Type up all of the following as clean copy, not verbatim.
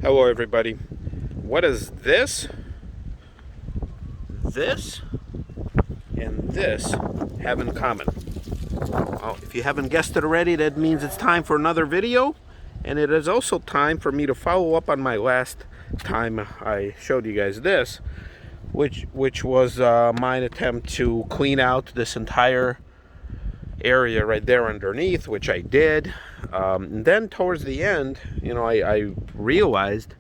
Hello everybody. What does this and this have in common? Well, if you haven't guessed it already, that means it's time for another video, and it is also time for me to follow up on my last time I showed you guys this, which was my attempt to clean out this entire area right there underneath, which I did. And then towards the end, I realized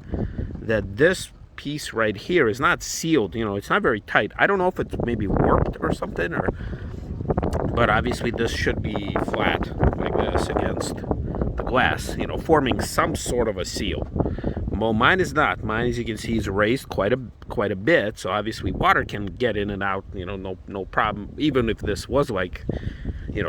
that this piece right here is not sealed. It's not very tight. I don't know if it's maybe warped or something, but obviously this should be flat like this against the glass, forming some sort of a seal. Well, mine is not. Mine, as you can see, is raised quite a bit, so obviously water can get in and out, no problem, even if this was like,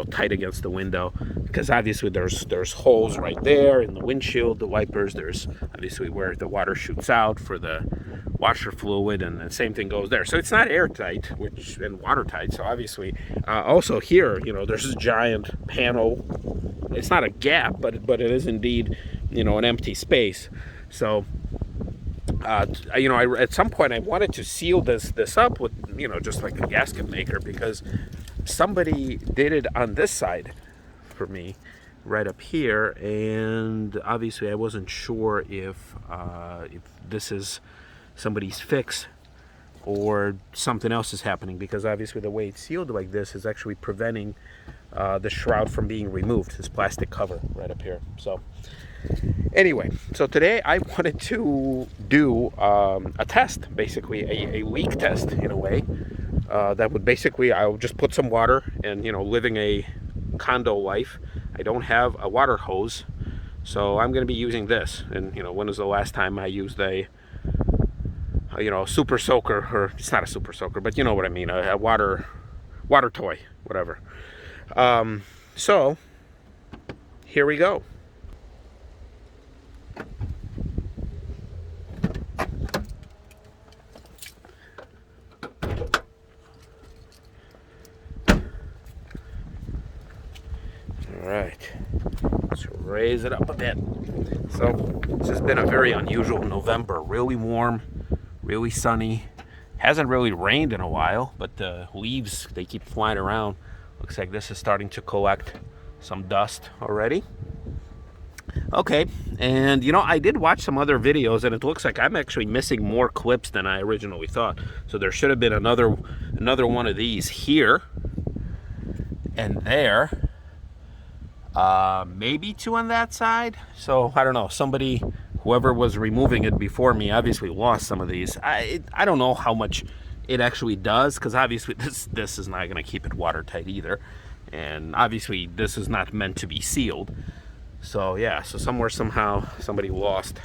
tight against the window, because obviously there's holes right there in the windshield, the wipers. There's obviously where the water shoots out for the washer fluid, and the same thing goes there. So it's not airtight, and watertight. So obviously, also here, there's this giant panel. It's not a gap, but it is indeed, an empty space. So, at some point I wanted to seal this up with, just like a gasket maker, because somebody did it on this side for me, right up here, and obviously I wasn't sure if this is somebody's fix or something else is happening, because obviously the way it's sealed like this is actually preventing the shroud from being removed, this plastic cover right up here. So anyway, so today I wanted to do a test, basically a leak test in a way. That would basically, I'll just put some water, and living a condo life, I don't have a water hose, so I'm going to be using this. And when was the last time I used a super soaker, or it's not a super soaker, but you know what I mean, a water toy, whatever. So here we go. All right, let's raise it up a bit. So this has been a very unusual November. Really warm, really sunny. Hasn't really rained in a while, but the leaves, they keep flying around. Looks like this is starting to collect some dust already. Okay, and I did watch some other videos, and it looks like I'm actually missing more clips than I originally thought. So there should have been another one of these here and there. Maybe two on that side. So I don't know, whoever was removing it before me obviously lost some of these. I don't know how much it actually does, because obviously this is not going to keep it watertight either, and obviously this is not meant to be sealed. So yeah, so somehow somebody lost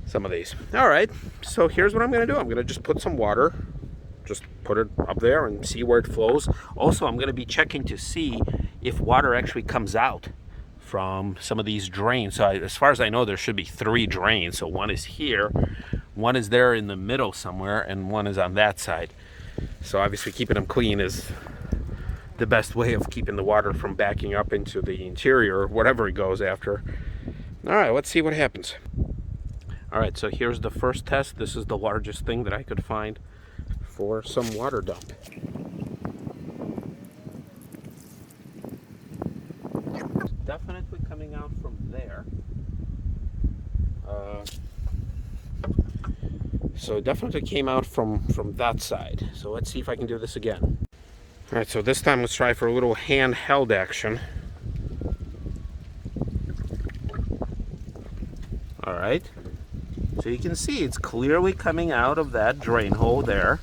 some of these. All right, so here's what I'm going to do. I'm going to just put some water, just put it up there and see where it flows. Also, I'm going to be checking to see if water actually comes out from some of these drains. So as far as I know, there should be 3 drains. So one is here, one is there in the middle somewhere, and one is on that side. So obviously keeping them clean is the best way of keeping the water from backing up into the interior, or whatever it goes after. All right, let's see what happens. All right, so here's the first test. This is the largest thing that I could find for some water dump. Definitely coming out from there. So it definitely came out from that side. So let's see if I can do this again. All right, so this time let's try for a little handheld action. All right, so you can see it's clearly coming out of that drain hole there.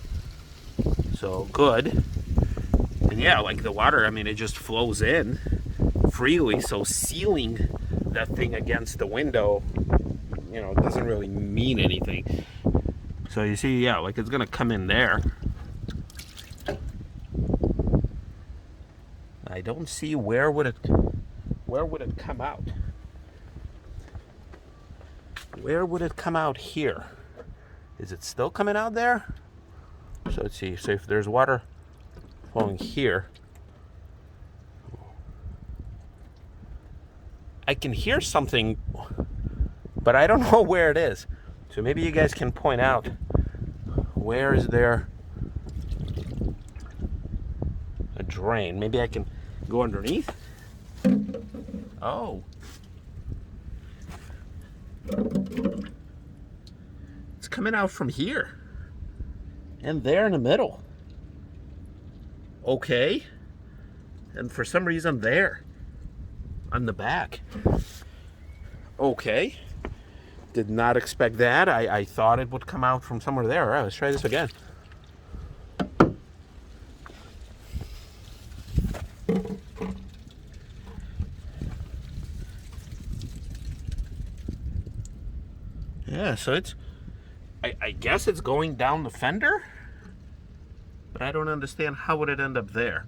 So good. And yeah, like the water, I mean, it just flows in freely, so sealing that thing against the window, doesn't really mean anything. So you see, yeah, like it's gonna come in there. I don't see where would it come out. Where would it come out here? Is it still coming out there? So let's see. So if there's water flowing here, I can hear something but I don't know where it is. So maybe you guys can point out, where is there a drain? Maybe I can go underneath. Oh. It's coming out from here. And there in the middle. Okay. And for some reason there. On the back. Okay. Did not expect that. I thought it would come out from somewhere there. All right, let's try this again. Yeah, so it's, I guess it's going down the fender, but I don't understand how would it end up there.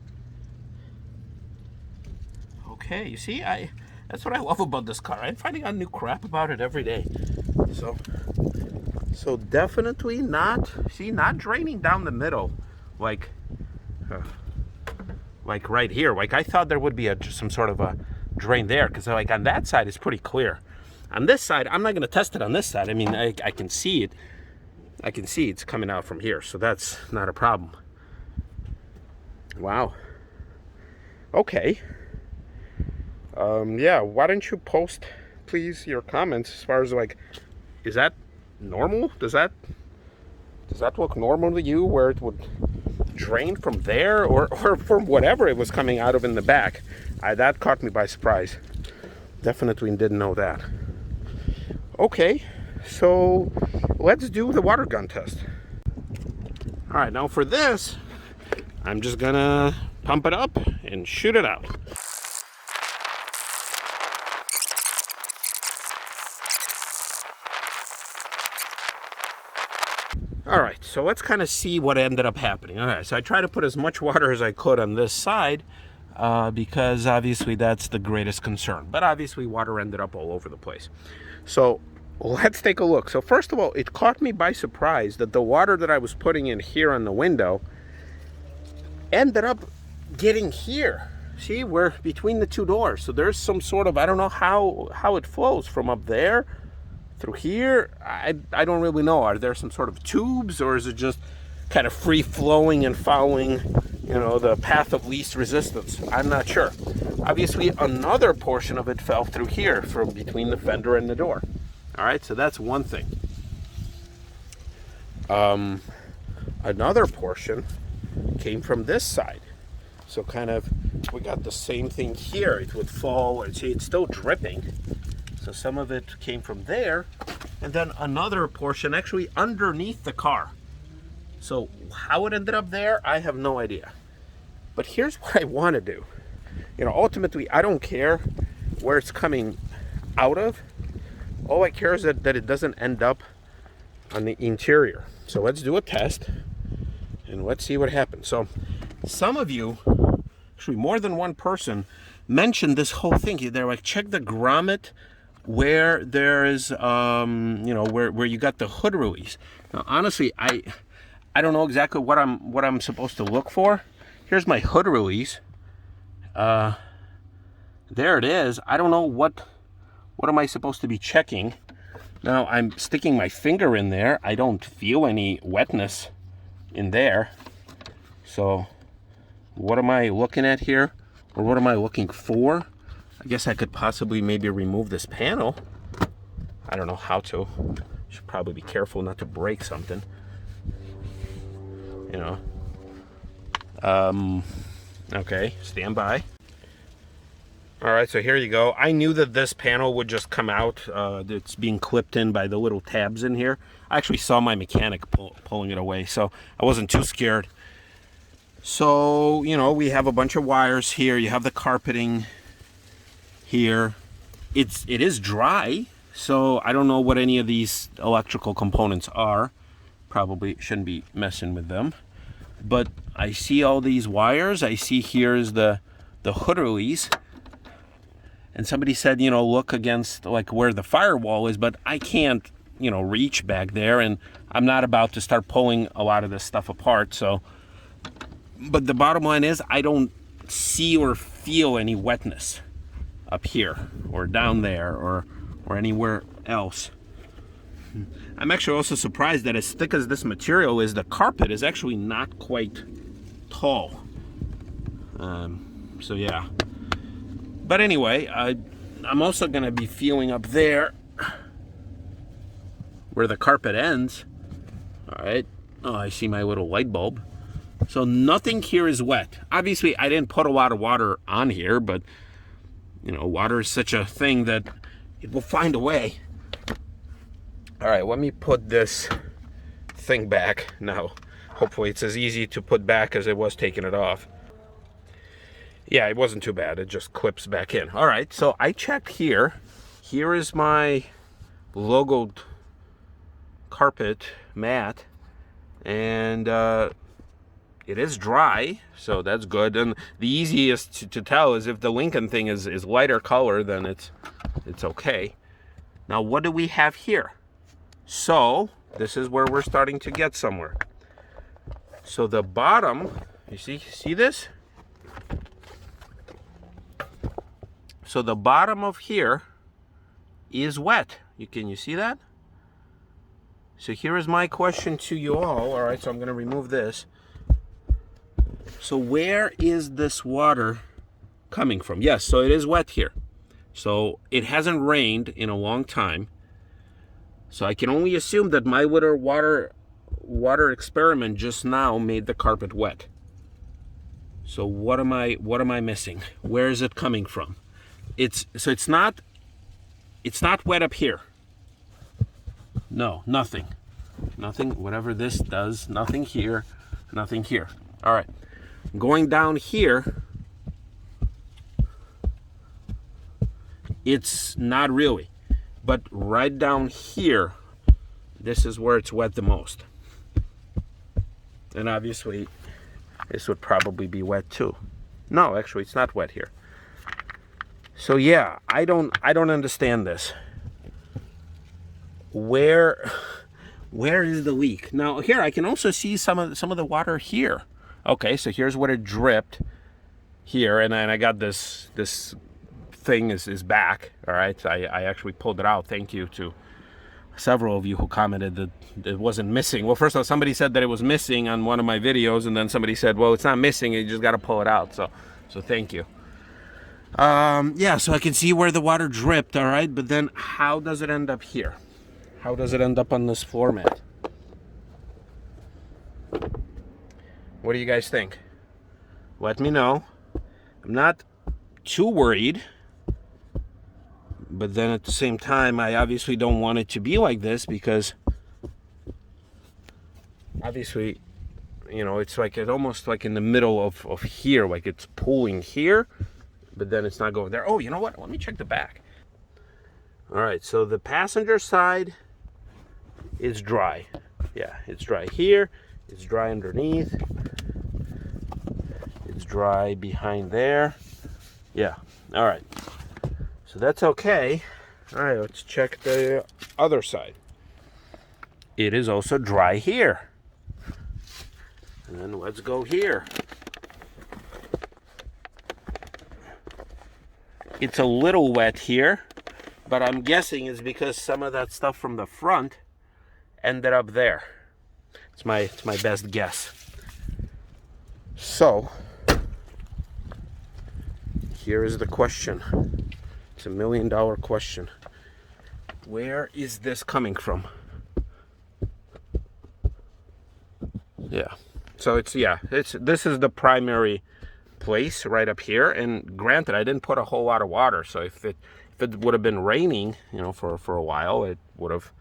Okay, you see, that's what I love about this car. I'm finding out new crap about it every day. So definitely not, see, not draining down the middle, like right here. Like I thought there would be some sort of a drain there, because like on that side it's pretty clear. On this side, I'm not going to test it on this side. I mean, I can see it. I can see it's coming out from here, so that's not a problem. Wow. Okay. Yeah, why don't you post, please, your comments as far as like, is that normal? Does that look normal to you, where it would drain from there, or from whatever it was coming out of in the back? That caught me by surprise. Definitely didn't know that. Okay, so let's do the water gun test. All right, now for this, I'm just gonna pump it up and shoot it out. All right, so let's kind of see what ended up happening. All right, so I tried to put as much water as I could on this side because obviously that's the greatest concern. But obviously water ended up all over the place. So let's take a look. So first of all, it caught me by surprise that the water that I was putting in here on the window ended up getting here. See, we're between the two doors. So there's some sort of, I don't know how it flows from up there through here. I don't really know. Are there some sort of tubes, or is it just kind of free flowing and following, you know, the path of least resistance? I'm not sure. Obviously another portion of it fell through here from between the fender and the door. All right, so that's one thing. Another portion came from this side. So kind of, we got the same thing here. It would fall, and see, it's still dripping. So some of it came from there, and then another portion actually underneath the car. So how it ended up there, I have no idea. But here's what I want to do. You know, ultimately, I don't care where it's coming out of. All I care is that it doesn't end up on the interior. So let's do a test, and let's see what happens. So some of you, actually more than one person, mentioned this whole thing. They're like, check the grommet where there is, you know, where you got the hood release. Now, honestly, I don't know exactly what I'm supposed to look for. Here's my hood release. There it is. I don't know what am I supposed to be checking. Now I'm sticking my finger in there. I don't feel any wetness in there. So what am I looking at here? Or what am I looking for? I guess I could possibly maybe remove this panel. I don't know how to. Should probably be careful not to break something. You know. Okay, stand by. All right, so here you go. I knew that this panel would just come out. It's being clipped in by the little tabs in here. I actually saw my mechanic pulling it away, so I wasn't too scared. So, you know, we have a bunch of wires here. You have the carpeting here. It is dry, so I don't know what any of these electrical components are. Probably shouldn't be messing with them. But I see all these wires. I see here's the hood release. And somebody said, you know, look against like where the firewall is, but I can't, you know, reach back there, and I'm not about to start pulling a lot of this stuff apart. So, but the bottom line is I don't see or feel any wetness up here or down there or anywhere else. I'm actually also surprised that as thick as this material is, the carpet is actually not quite tall. So yeah. But anyway, I'm also going to be feeling up there where the carpet ends. All right. Oh, I see my little light bulb. So nothing here is wet. Obviously, I didn't put a lot of water on here, but you know, water is such a thing that it will find a way. All right, let me put this thing back now. Hopefully it's as easy to put back as it was taking it off. Yeah, it wasn't too bad. It just clips back in. All right, so I checked here. Here is my logoed carpet mat, and it is dry, so that's good. And the easiest to tell is if the Lincoln thing is lighter color, then it's okay. Now, what do we have here? So this is where we're starting to get somewhere. So the bottom, you see this? So the bottom of here is wet. Can you see that? So here is my question to you all. All right, so I'm going to remove this. So where is this water coming from? Yes, so it is wet here. So it hasn't rained in a long time. So I can only assume that my little water experiment just now made the carpet wet. So what am I missing? Where is it coming from? It's not wet up here. No, nothing. Nothing, whatever this does, nothing here, nothing here. All right. Going down here, it's not really. But right down here, this is where it's wet the most. And obviously, this would probably be wet too. No, actually, it's not wet here. So yeah, I don't understand this. Where is the leak? Now here I can also see some of the water here. Okay, so here's what it dripped here, and then I got this thing is back. All right, I actually pulled it out. Thank you to several of you who commented that it wasn't missing. Well, first of all, somebody said that it was missing on one of my videos, and then somebody said, well, it's not missing, you just got to pull it out. So thank you. Yeah, so I can see where the water dripped. All right, but then how does it end up here? How does it end up on this floor mat? What do you guys think? Let me know. I'm not too worried, but then at the same time, I obviously don't want it to be like this, because obviously, you know, it's like it's almost like in the middle of here, like it's pooling here, but then it's not going there. Oh, you know what? Let me check the back. All right, so the passenger side is dry. Yeah, it's dry here. It's dry underneath. It's dry behind there. Yeah, all right. So that's okay. All right, let's check the other side. It is also dry here. And then let's go here. It's a little wet here, but I'm guessing it's because some of that stuff from the front ended up there. It's my best guess. So here is the question. It's $1 million question. Where is this coming from? Yeah. So this is the primary place right up here. And granted, I didn't put a whole lot of water, so if it would have been raining, you know, for a while, it would have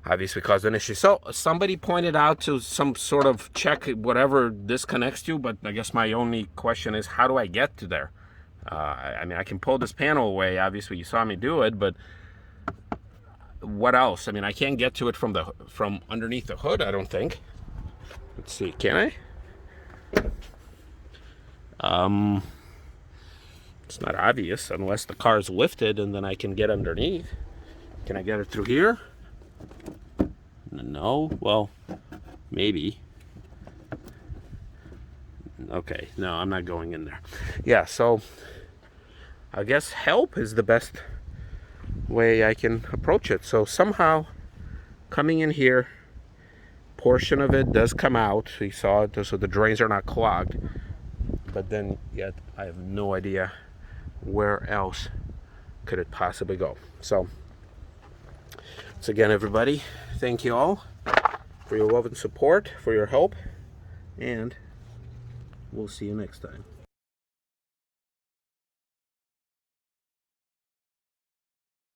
obviously caused an issue. So somebody pointed out to some sort of check whatever this connects to, but I guess my only question is, how do I get to there? I mean, I can pull this panel away. Obviously, you saw me do it, but what else? I mean, I can't get to it from underneath the hood, I don't think. Let's see, can I? It's not obvious unless the car's lifted and then I can get underneath. Can I get it through here? No, well, maybe. Okay, no, I'm not going in there. Yeah, so I guess help is the best way I can approach it. So somehow coming in here, portion of it does come out. You saw it, so the drains are not clogged. But then yet I have no idea where else could it possibly go. So once again, everybody, thank you all for your love and support, for your help, and we'll see you next time.